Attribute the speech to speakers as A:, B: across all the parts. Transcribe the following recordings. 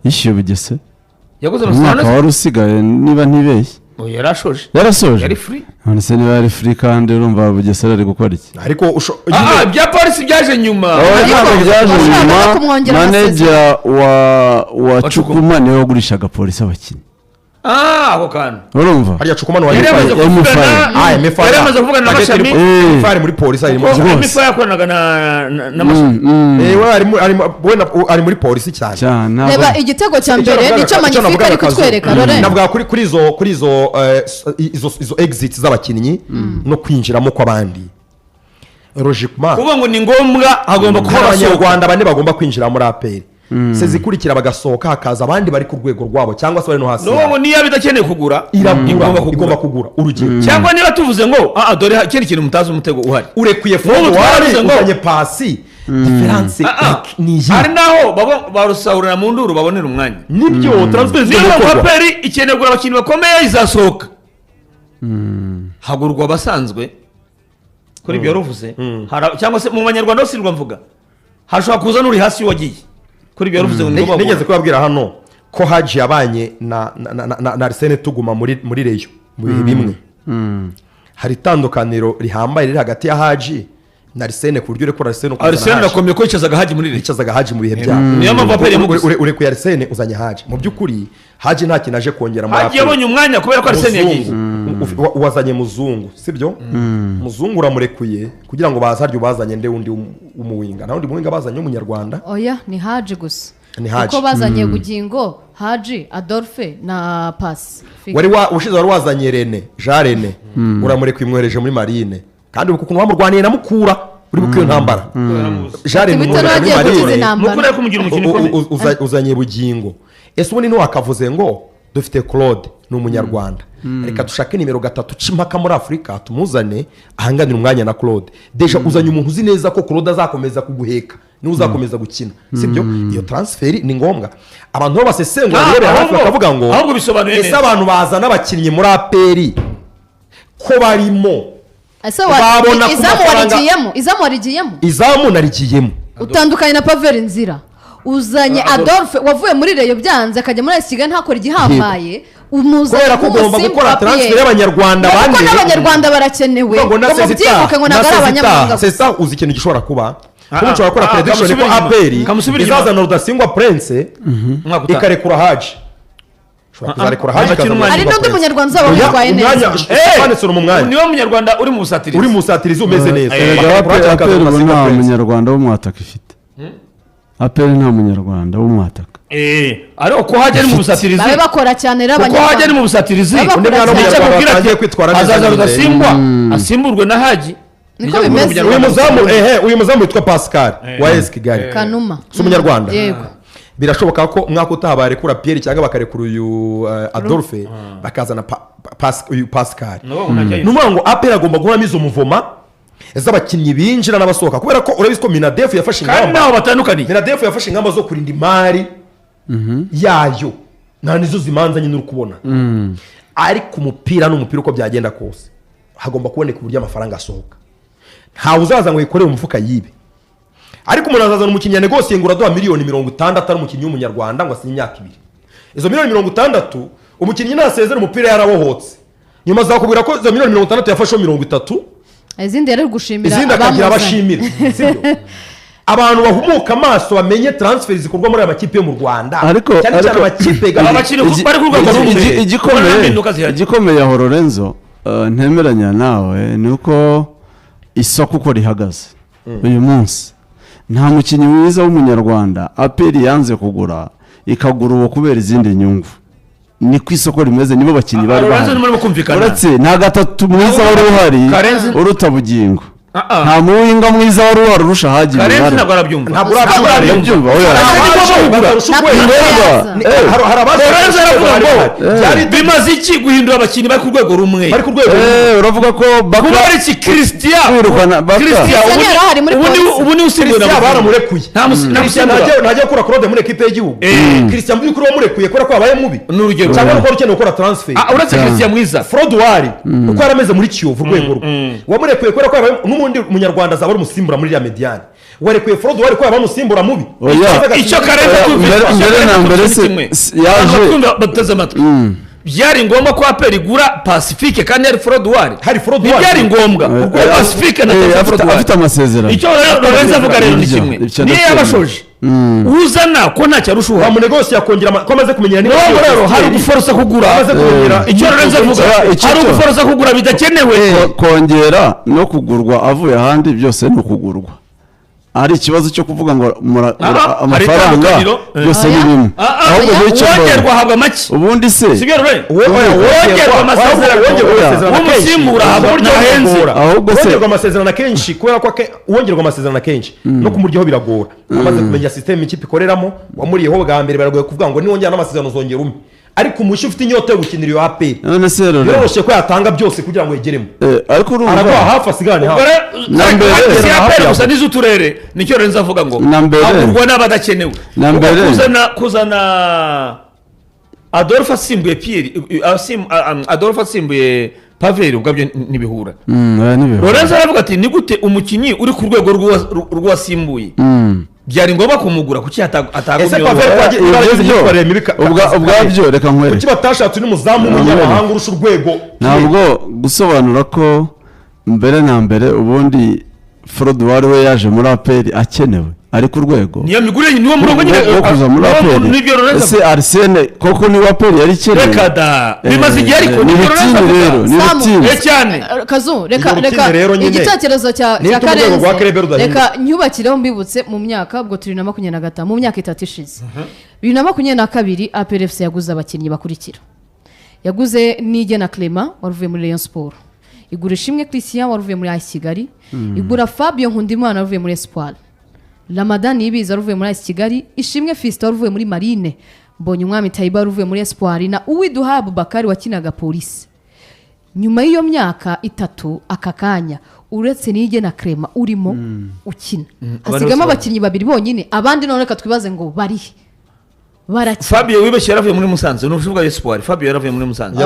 A: yishyuye Bugesera
B: yaguze
A: umwaka wari usigaye niba ntibeshye yarasoje
B: yari free
A: none se niba yari free kandi urumva Bugesera ari gukora iki
C: ariko
B: bya polisi byaje nyuma
A: manager wa Cukuma niwe wagurishaga polisi abakinnyi
B: ako kantu
A: urumva
C: hariya Cukuma
B: yari amaze kuvugana n'amashami
C: fari muri polisi arimo
B: MFA yakoranaga n'amashami
C: ari muri polisi cyane
D: reba igitego cya mbere nicyo Magnifique ari kutwereka
C: navuga kuri izo exits z'abakinnyi no kwinjiramo kw'abandi logiquement
B: kuvuga ngo ni ngombwa hagomba kuba
C: abanyarwanda bane bagomba kwinjira muri APR sezikurikira bagasohoka hakaza abandi bari ku rwego rwabo cyangwa se bari no hasi
B: no niya bidakeneye kugura
C: igomba kugura urugero
B: cyangwa niba tuvuze ngo dore ikindi kintu mutazi umutego uhari
C: urekuye foto wari pasi difference ni
B: hari naho barusahurira mu nduru babonera umwanya
C: nibyo transfer
B: niba paperi ikeneye gura abakinnyi bakomeye izasohoka hagurwa abasanzwe kuri ibyo ruvuze cyangwa se mu banyarwanda bose mvuga hashobora kuza n'uri hasi wagiye kuri ibyo ruvuze ngo
C: nigeze kubabwira hano ko Haji yabanye na Arsene Tuguma muri Reyo mu bihe bimwe hari itandukaniro rihambaye riri hagati ya Haji na Arsene ku buryo ure ko
B: Arsene nakomye ko yicazaga Haji muri Reyo
C: yicazaga Haji mu bihe byabo
B: niyo mpamvu apere yamuguze
C: ure ku Arsene uzanye Haji mu by'ukuri Haji nta kintu aje kongera muri
B: Haji yabonye umwanya kubera ko Arsene yagiye
C: wazanye muzungu sibyo muzungu uramurekuye kugira ngo bazarye ubazanye nde undi umuwinga na undi muwinga bazanye umunyarwanda
D: oya ni Haji gusa
C: kuko
D: bazanye Bugingo Haji Adolphe na Pasi
C: ushize wari wazanye Rene Jean Rene uramurekuye imwohereje muri Marine kandi ukuntu wamurwaniye na Mukura uri bukiyo ntambara Jean Rene
B: Mukura kumugira umukino
C: uzanye Bugingo ese ubundi ntiwakavuze ngo dufite Claude ni umunyarwanda reka dushake nimero 3 c'impaka muri Afrika tumuzane ahanganira umwanya na Claude deja uzanye umuntu uzi neza ko Claude azakomeza kuguheka ni uzakomeza gukina sibyo iyo transfer ni ngombwa abantu bose sengo rero hafi bakavuga ngo
B: ahubwo bisobanuye
C: neza abantu bazana abakinnyi muri APR ko barimo
D: babona
C: izamu narigiyemo
D: utandukanye na Pavel Nzira uzanye Adolphe wavuye muri Reyo byanze akajya muri Asiga ntakora igihambaye
C: umuzanye ko ugomba gukora transfer y'abanyarwanda bande
D: kuko n'abanyarwanda barakenewe ngo mubyibuke ngo nagara abanyamahanga
C: sesa uzi ikintu gishobora kuba kuko ushobora gukora prediction ko APR izazana Rudasingwa Prince ikarekura Haji ushobora Haji
D: ari n'undi munyarwanda uzaba witwaye neza
C: kwanesura mu mwanya
B: niwe munyarwanda uri mu busatirizi
C: umeze neza
A: APR nta munyarwanda w'umwataka ifite APR nta munyarwanda w'umwataka
B: ariko ko Haji ari mu busatirizi
D: babe bakora cyane
B: ko Haji ari mu busatirizi
C: undi mwana w'umunyarwanda agiye kwitwara neza
B: azaza Rudasingwa asimburwe na Haji
D: niko bimeze
C: uyu muzamu witwa Pascal wa AS Kigali
D: Kanuma
C: si umunyarwanda
D: yego
C: birashoboka ko mwaka utabarekura Pierre cyangwa bakarekura uyu Adolphe bakazana Pascal numva ngo APR agomba guhoramo izo muvoma z'abakinnyi binjira n'abasohoka kubera ko urabizi ko Minadef yafashe ingamba
B: kandi naho batandukanye
C: Minadef yafashe ingamba zo kurinda imari yayo nta nizo zimanza nyine uri kubona ariko umupira n'umupira uko byagenda kose hagomba kuboneka uburyo amafaranga asohoka ntawe uzaza ngo yikorere umufuka yibe ariko umuntu azazana umukinnyi ya negosiye ngo uraduha miliyoni 60 atari umukinnyi w'umunyarwanda ngo asinye imyaka 2 izo miliyoni 60 umukinnyi nasezera umupira yarabohotse nyuma zakubwira ko izo miliyoni 60 yafashe 30
D: izindi yari gushimira
C: izindi akagira abashimira sibyo abantu bahumuka amaso bamenye transfer zikorwa muri amakipe yo mu Rwanda cyane cyane amakipe
B: abakiri bari ku rwego rumwe
A: igikomeye ya Lorenzo ntemeranya nawe nuko isoko uko rihagaze uyu munsi nta mukinnyi mwiza w'umunyarwanda APR yanze kugura ikagura uwo kubera izindi nyungu ni ku isoko rimeze nibo bakinnyi bari uretse nta gatatu mwiza wari uhari uruta Bugingo nta muwinga mwiza wari uhari urusha Haji
B: Karenzi ntabwo arabyumva
C: ntabwo arabyumva
B: bimaze iki guhindura abakinnyi bari ku rwego rumwe
C: uravuga ko
B: bakubara iki Christian ubu ni usimbura
C: baramurekuye ntajya gukora Claude muri ekipe y'igihugu Christian by'ukuri wamurekuye kubera ko yabaye mubi
B: n'urugero
C: cyangwa uko ukeneye gukora transfer
B: uretse Christian mwiza
C: Frodouari uko yarameze muri Kiyovu urwego rwe wamurekuye kubera ko yabaye n'umundi munyarwanda azaba ari umusimbura muri ya Mediane warekuye Frodo wari kuba bamusimbura mubi
B: icyo Karenzi
A: mbere na mbere se yaje
B: bateze amatwi byari ngombwa ko aperi igura Pacifique kandi hari Frodo byari ngombwa kuko Pacifique na Frodo
A: afite amasezerano.
B: Icyo Lorenzo avuga rero ni kimwe niyo yabashoje uzana ko ntacyo arushuha
C: bamunegosi yakongera ko amaze kumenyera
B: niba rero hari guforosa kugura icyo Lorenzo avuga hari guforosa kugura bidakenewe
A: kongera no kugurwa avuye ahandi byose ni ukugurwa. Hari ikibazo cyo kuvuga ngo amafaranga byose ni bimwe
B: ahubwo wongerwa habwa make
A: ubundi se
B: wongerwa amasezerano umusimbura habwa buryo buhenze
A: ahubwo se
C: wongerwa amasezerano akenshi kubera ko wongerwa amasezerano akenshi no kumuryaho biragora amaze kumenya system ikipe ikoreramo wamuriyeho bwa mbere baragoye kuvuga ngo niwongera n'amasezerano uzongera umwe ariko umushi ufite inyota yo gukinira iyo AP
A: none se rero
C: biroroshye ko yatanga byose kugira ngo yegeremo
A: ariko urumva
C: araguha hafi asigane hafi
B: nambere AP gusa nizo turere nicyo Lorenzo avuga ngo agurwa n'abadakenewe kuzana Adolphe asimbuye Pierre Adolphe asimbuye Pavel ubwabyo ntibihura Lorenzo aravuga ati ni gute umukinyi uri ku rwego rw'uwasimbuye byari ngombwa kumugura kuki atagumye
A: ubwabyo reka nkwere
C: kuki batashatse n'umuzamu w'umunyamahanga urusha urwego
A: ntabwo gusobanura ko mbere na mbere ubundi Frodo wari we yaje muri aperi akenewe ari ku rwego
B: niyo migurire niwo murongo nyine
A: wo kuza muri aperi ese Arsene koko ni aperi yari kenewe
B: reka da bimaze igihe ariko
A: ni bitini rero ni bitini
B: cyane
D: Kazu reka igitekerezo cya Karenzi reka nyubakireho mbibutse mu myaka ubwo 2025 mu myaka 3 ishize 2022 APR FC yaguze abakinnyi bakurikira yaguze Nige na Clement waruvuye muri Rayon Sport igura Ishimwe Christian waruvuye muri AS Kigali igura Fabio Nkundimana waruvuye muri Espoir Ramadan Ibiza waruvuye muri AS Kigali Ishimwe Fiston waruvuye muri Marine Mbonye Umwami Taiba waruvuye muri Espoir na Uwiduhab Bakari wakinaga Police. Nyuma y'iyo myaka 3 akakanya uretse Nige na Clement urimo ukina hasigamo abakinnyi babiri bonyine abandi none reka twibaze ngo bari barakina
B: Fabio wibeshye yaravuye muri Musanze n'uvuga Espoir Fabio yaravuye muri Musanze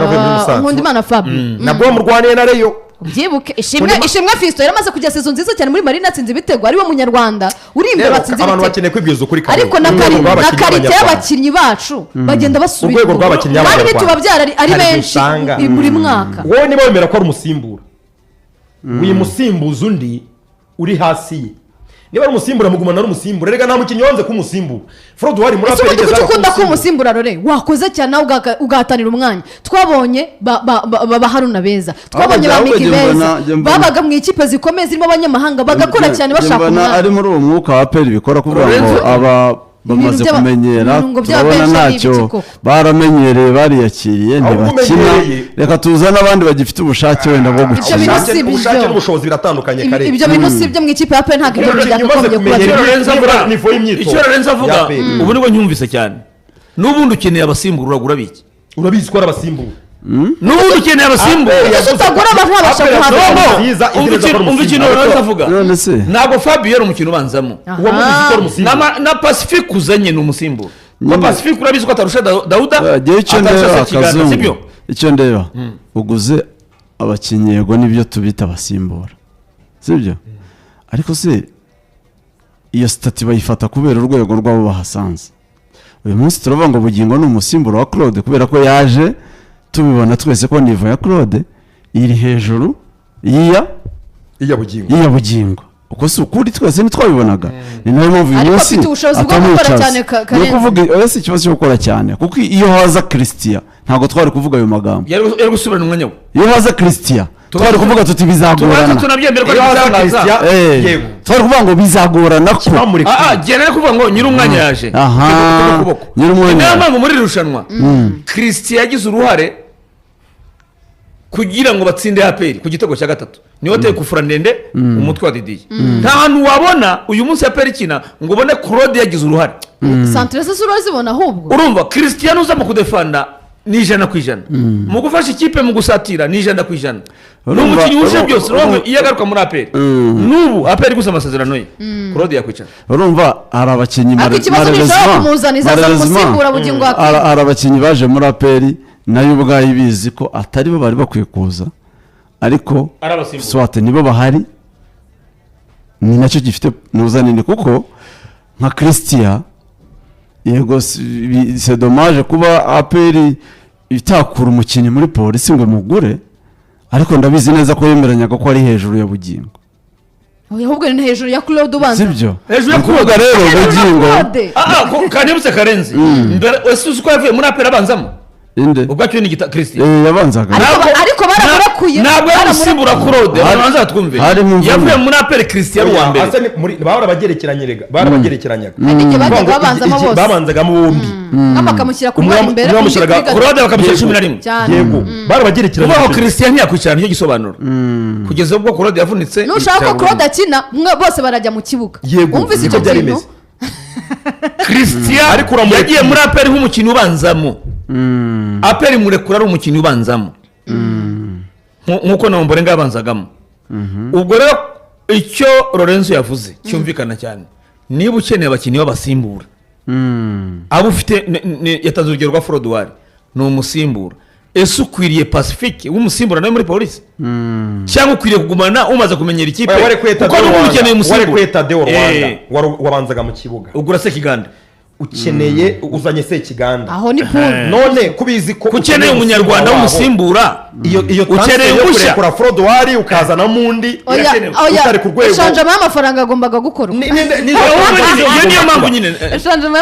D: Nkundimana Fabio
C: nabwo murwaniye na Rayon
D: byibuke ishimwe Fiston yaramaze kujya season nziza cyane muri Marine atsinze ibitego ari we munyarwanda uri imbere batsinze
C: abantu bakeneye kwibwiza ukuri
D: ariko na karite y'abakinnyi bacu bagenda basubira
C: urwego rw'abakinnyi
D: kandi tubabyara ari benshi buri mwaka
C: wowe niba wemera ko ari umusimbura wimusimbuza undi uri hasi ye niba ari umusimbura mugumana ari umusimbura rega nta mukinnyi wanze kumusimbura Frodo wari muri aperi
D: igeze ukunda ko umusimbura rore wakoze cyane ugahatanira umwanya twabonye baba Haruna beza twabonye ba Migi beza babaga mu ikipe zikomeye zirimo abanyamahanga bagakora cyane bashaka umwanya
A: ari muri uwo mwuka wa aperi bikora kuvuga ngo aba bamaze kumenyera turabona ntacyo baramenyereye bariyakiriye ntibakina reka tuzane abandi bagifite ubushake wenda bwo gukina
C: ubushake n'ubushobozi biratandukanye kare
D: ibyo bintu si ibyo mu ikipe ya APR ntabwo ibyo byakagombye kuba
B: icyo Lorenzo avuga ubu nibwo nyumvise cyane n'ubundi ukeneye abasimbura uragura biki
C: urabizi ko ari abasimbura
B: n'ubundi ukeneye abasimbura
D: utagura abantu babasha guhabwa
B: umva ikintu Lorenzo avuga
A: none se
B: ntabwo Fabio yari umukino ubanzamo
C: uwo muzi ko ari umusimbura
B: na Pacifique uzanye ni umusimbura ko Pacifique urabizi ko atarusha Dauda
A: icyo ndeba uguze abakinnyi yego nibyo tubita abasimbura sibyo ariko se iyo stati bayifata kubera urwego rw'abo bahasanze uyu munsi turavuga ngo Bugingo ni umusimbura wa Claude kubera ko yaje tubibona twese ko nivo ya Claude iri hejuru iya Bugingo uko si ukuri twese ntitwabibonaga ni nayo mpamvu uyu munsi atamwicaza ni ukuvuga ese ikibazo cyo gukora cyane kuko iyo haza Christian ntabwo twari kuvuga ayo magambo
B: yari gusubirana umwanya we
A: iyo haza Christian twari kuvuga tuti bizagorana
B: tunabyemera ko bizaganza
A: twari kuvuga ngo bizagorana ko
B: gera kuvuga ngo nyiri umwanya yaje
A: nyiri umwanya
B: niyo mpamvu muri irushanwa Christian yagize uruhare kugira ngo batsinde APR ku gitego cya gatatu niyo teye kufura ndende umutwe wa Didiye nta hantu wabona uyu munsi APR ikina ngo ubone Claude yagize uruhare
D: Santres zibona ahubwo
B: urumva Christian uza mu kudefanda ni 100% mu gufasha ikipe mu gusatira ni 100% n'umukinnyi wuje byose urumva iyo agaruka muri APR n'ubu APR gusa amasezerano ye Claude yakwicara
A: urumva hari abakinnyi hari abakinnyi baje muri APR nayo ubwayo ibizi ko atari bo bari bakwiye kuza ariko swate nibo bahari ni nacyo gifite nuzanini kuko nka christian yego c'est dommage kuba aperi itakura umukinnyi muri polisi ngo mugure ariko ndabizi neza ko yemeranyaga ko ari hejuru ya bugingo
D: ahubwo ni hejuru ya Claude ubanza
A: sibyo
B: hejuru ya
A: kuvuga rero bugingo
B: kanibutse karenzi ese uzi ko yavuye muri aperi abanzamo
A: inde
B: ubwacyo ni gita christian
A: yabanzaga
D: ariko baramurakuye
B: ntabwo yamusimbura Claude abanza twumve yavuye muri aperi christian wa mbere
C: barabagerekeranyaga babanzagamo bombi
D: bakamushyira ku mwanya imbere
B: Claude bakamushyira 11
C: yego barabagerekeranyaga
B: kubaho christian ntiyakurikirana nicyo gisobanuro kugeza ubwo Claude yavunitse
D: nushaka ko Claude akina bose barajya mu kibuga
C: wumvise icyo byari bimeze
B: christian yagiye muri aperi nk'umukinnyi ubanzamo aperi murekura ari umukinnyi ubanzamo nk'uko na Ombolenga yabanzagamo ubwo rero icyo Lorenzo yavuze cyumvikana cyane niba ukeneye abakinnyi b'abasimbura abo ufite yatanze urugero rwa Frodouard ni umusimbura ese ukwiriye Pacifique w'umusimbura nawe muri polisi cyangwa ukwiriye kugumana umaze kumenyera ikipe
C: kuko n'ubu ukeneye umusimbura wari kweta Deo Rwanda wabanzaga mu kibuga
B: ugura Sekiganda
C: ukeneye uzanye Sekiganda
D: aho ni pool
C: none kubizi ko
B: ukeneye umunyarwanda w'umusimbura
C: iyo transfer yo kurekura Frodouard ukazana mundi utari ku rwego
D: eshanje amafaranga agombaga gukorwa
B: niyo mpamvu nyine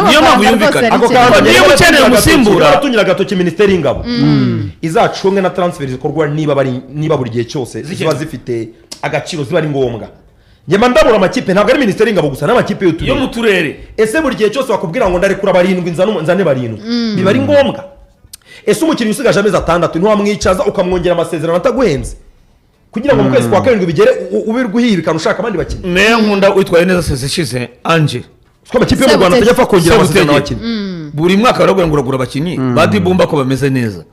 B: niyo mpamvu yumvikana niyo ukeneye umusimbura
C: batunyira gatoki ministeri y'ingabo izacunge na transfer zikorwa niba buri gihe cyose ziba zifite agaciro ziba ari ngombwa njye ndabura amakipe ntabwo ari ministeri y'ingabo gusa n'amakipe
B: yo mu turere
C: ese buri gihe cyose bakubwira ngo ndarekura barindwi nzane barindwi biba ari ngombwa ese umukinnyi usigaje amezi 6 ntiwamwicaza ukamwongera amasezerano ataguhenze kugira ngo mu kwezi kwa 7 bigere ubirwe uhibikana ushaka abandi bakinnyi
B: meya nkunda witwaye neza seseshize Ange
C: ko amakipe yo mu Rwanda atajya apfa kongera amasezerano abakinnyi
B: buri mwaka baragura ngo uragura abakinnyi badibumba ko bameze neza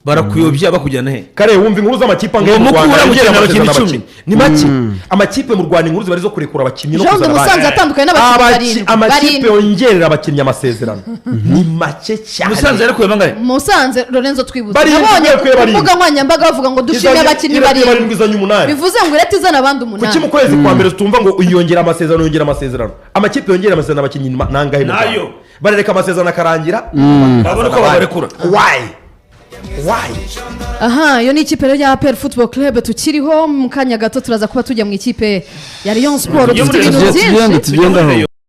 B: barakuyobya bakujyana he
C: kare wumva inkuru z'amakipe angahe mu Rwanda
B: ugera abakinnyi 10
C: ni make amakipe mu Rwanda inkuru zibari zo kurekura abakinnyi no
D: kuzana Musanze atandukanye n'abakinnyi
C: amakipe yongerera abakinnyi amasezerano ni make cyane
B: Musanze ariko bangahe
D: Musanze Lorenzo twibutse nabonye kuvuga nkwanyambaga bavuga ngo dushimye abakinnyi barindwi bivuze ngo irete izana abandi 8
C: kuki mu kwezi kwa mbere tumva ngo uyongera amasezerano amakipe yongera amasezerano abakinnyi nangahe
B: nayo
C: barereka amasezerano akarangira
B: babona ko babarekura
C: why
D: aha yo ni ikipe ya APR Football Club tukiriho mu kanya gato turaza kuba tujya mu ikipe ya Rayon Sport dufite ibintu byinshi